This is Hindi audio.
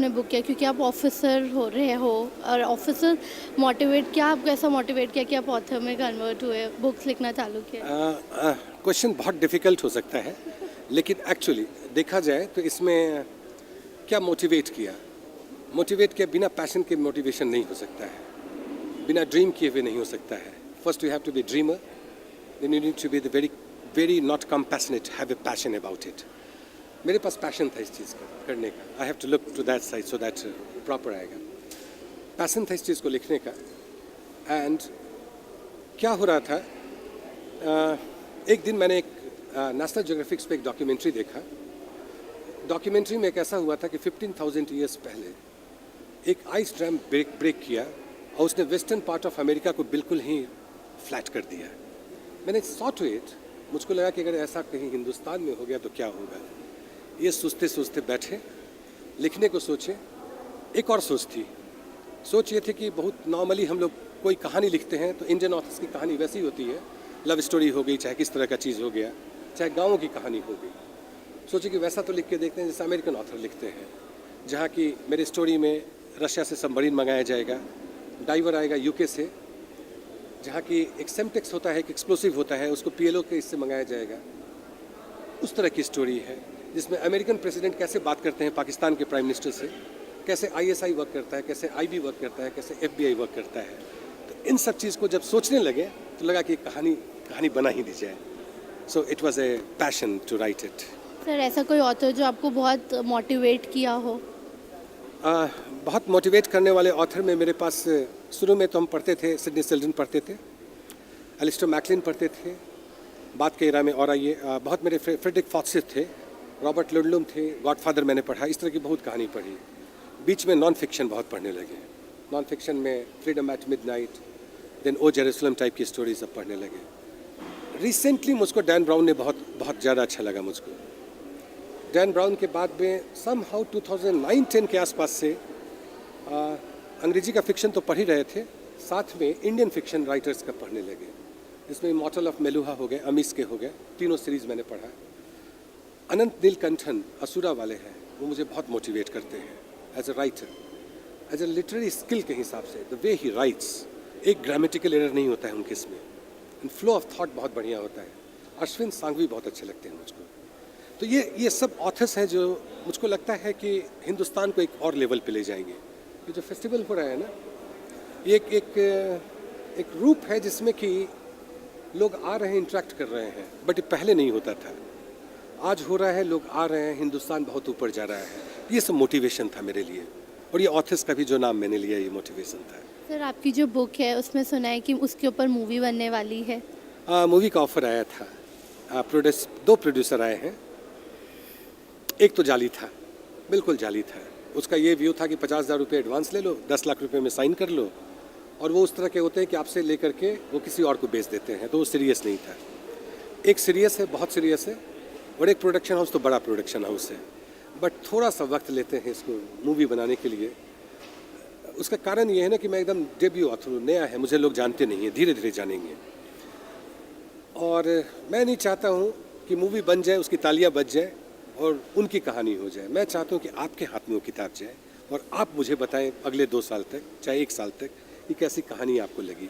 आपने बुक किया, क्योंकि आप ऑफिसर हो रहे हो और ऑफिसर मोटिवेट क्या, आपको ऐसा मोटिवेट किया कि आप ऑथर में कन्वर्ट हुए, बुक्स लिखना चालू किया? क्वेश्चन बहुत डिफ़िकल्ट हो सकता है, लेकिन एक्चुअली देखा जाए तो इसमें क्या मोटिवेट किया बिना पैशन के मोटिवेशन नहीं हो सकता है, बिना ड्रीम किए हुए नहीं हो सकता है. First you have to be dreamer, then you need to be the very not compassionate, have a passion about it. मेरे पास पैशन था इस चीज़ का करने का. I have to look to that side so that proper आएगा. पैशन था इस चीज़ को लिखने का. एंड क्या हो रहा था, एक दिन मैंने एक नेशनल ज्योग्राफिक्स पे एक डॉक्यूमेंट्री देखा. डॉक्यूमेंट्री में एक ऐसा हुआ था कि 15,000 ईयर्स पहले एक आइस डैम ब्रेक किया और उसने वेस्टर्न पार्ट ऑफ अमेरिका को बिल्कुल ही फ्लैट कर दिया. मैंने सॉ टू इट, मुझको लगा कि अगर ऐसा कहीं हिंदुस्तान में हो गया तो क्या होगा. ये सोचते सोचते बैठे, लिखने को सोचे. एक और सोच ये थी कि बहुत नॉर्मली हम लोग कोई कहानी लिखते हैं तो इंडियन ऑथर्स की कहानी वैसी होती है, लव स्टोरी हो गई, चाहे किस तरह का चीज़ हो गया, चाहे गाँवों की कहानी हो गई. सोचे कि वैसा तो लिख के देखते हैं जैसे अमेरिकन ऑथर लिखते हैं, जहाँ की मेरी स्टोरी में रशिया से सबमरीन मंगाया जाएगा, डाइवर आएगा यूके से, जहाँ की एक सेमटेक्स होता है, एक एक्सप्लोसिव होता है, उसको पीएलओ के इससे मंगाया जाएगा. उस तरह की स्टोरी है जिसमें अमेरिकन प्रेसिडेंट कैसे बात करते हैं पाकिस्तान के प्राइम मिनिस्टर से, कैसे आईएसआई वर्क करता है, कैसे आईबी वर्क करता है, कैसे एफबीआई वर्क करता है. तो इन सब चीज़ को जब सोचने लगे तो लगा कि कहानी बना ही दी जाए. So it was a passion to write it. Sir, ऐसा कोई ऑथर जो आपको बहुत मोटिवेट किया हो? बहुत मोटिवेट करने वाले ऑथर में मेरे पास शुरू में तो हम पढ़ते थे, सिडनी शेल्डन पढ़ते थे, एलिस्टर मैकलिन पढ़ते थे, बात के इरा में और आइए, बहुत मेरे फ्रेडरिक फॉक्सिस थे, रॉबर्ट लुडलुम थे, गॉडफादर मैंने पढ़ा. इस तरह की बहुत कहानी पढ़ी. बीच में नॉन फिक्शन बहुत पढ़ने लगे. नॉन फिक्शन में फ्रीडम एट मिडनाइट, देन ओ जेरूसलम टाइप की स्टोरीज अब पढ़ने लगे. रिसेंटली मुझको डैन ब्राउन ने बहुत ज़्यादा अच्छा लगा मुझको. डैन ब्राउन के बाद में समहाउ 2009-10 के आसपास से अंग्रेजी का फिक्शन तो पढ़ ही रहे थे, साथ में इंडियन फिक्शन राइटर्स का पढ़ने लगे, जिसमें इमॉर्टल ऑफ मेलुहा हो गए, अमीस के हो गए, तीनों सीरीज़ मैंने पढ़ा. अनंत नीलकंठन असुरा वाले हैं, वो मुझे बहुत मोटिवेट करते हैं as a writer, as a literary skill के हिसाब से. द वे ही राइट्स, एक ग्रामेटिकल एरर नहीं होता है उनके इसमें, एंड फ्लो ऑफ थॉट बहुत बढ़िया होता है. अश्विन सांघवी बहुत अच्छे लगते हैं मुझको. तो ये सब ऑथर्स हैं जो मुझको लगता है कि हिंदुस्तान को एक और लेवल पे ले जाएंगे. ये जो फेस्टिवल हो रहा है ना, ये एक रूप है जिसमें कि लोग आ रहे हैं, इंटरेक्ट कर रहे हैं, बट ये पहले नहीं होता था. आज हो रहा है, लोग आ रहे हैं, हिंदुस्तान बहुत ऊपर जा रहा है. ये सब मोटिवेशन था मेरे लिए, और ये ऑथर्स का भी जो नाम मैंने लिया ये मोटिवेशन था. सर, आपकी जो बुक है उसमें सुना है कि उसके ऊपर मूवी बनने वाली है. मूवी का ऑफर आया था. दो प्रोड्यूसर आए हैं. एक तो जाली था, बिल्कुल जाली था. उसका ये व्यू था कि 50,000 रुपये एडवांस ले लो, 10 लाख रुपये में साइन कर लो, और वो उस तरह के होते हैं कि आपसे लेकर के वो किसी और को बेच देते हैं. तो वो सीरियस नहीं था. एक सीरियस है, बहुत सीरियस है, और एक प्रोडक्शन हाउस तो बड़ा प्रोडक्शन हाउस है, बट थोड़ा सा वक्त लेते हैं इसको मूवी बनाने के लिए. उसका कारण ये है ना कि मैं एकदम डेब्यू ऑथर हूँ, नया है, मुझे लोग जानते नहीं हैं, धीरे धीरे जानेंगे. और मैं नहीं चाहता हूँ कि मूवी बन जाए, उसकी तालियां बज जाए और उनकी कहानी हो जाए. मैं चाहता हूँ कि आपके हाथ में वो किताब जाए और आप मुझे बताएं अगले 2 साल तक, चाहे 1 साल तक, कि कैसी कहानी आपको लगी.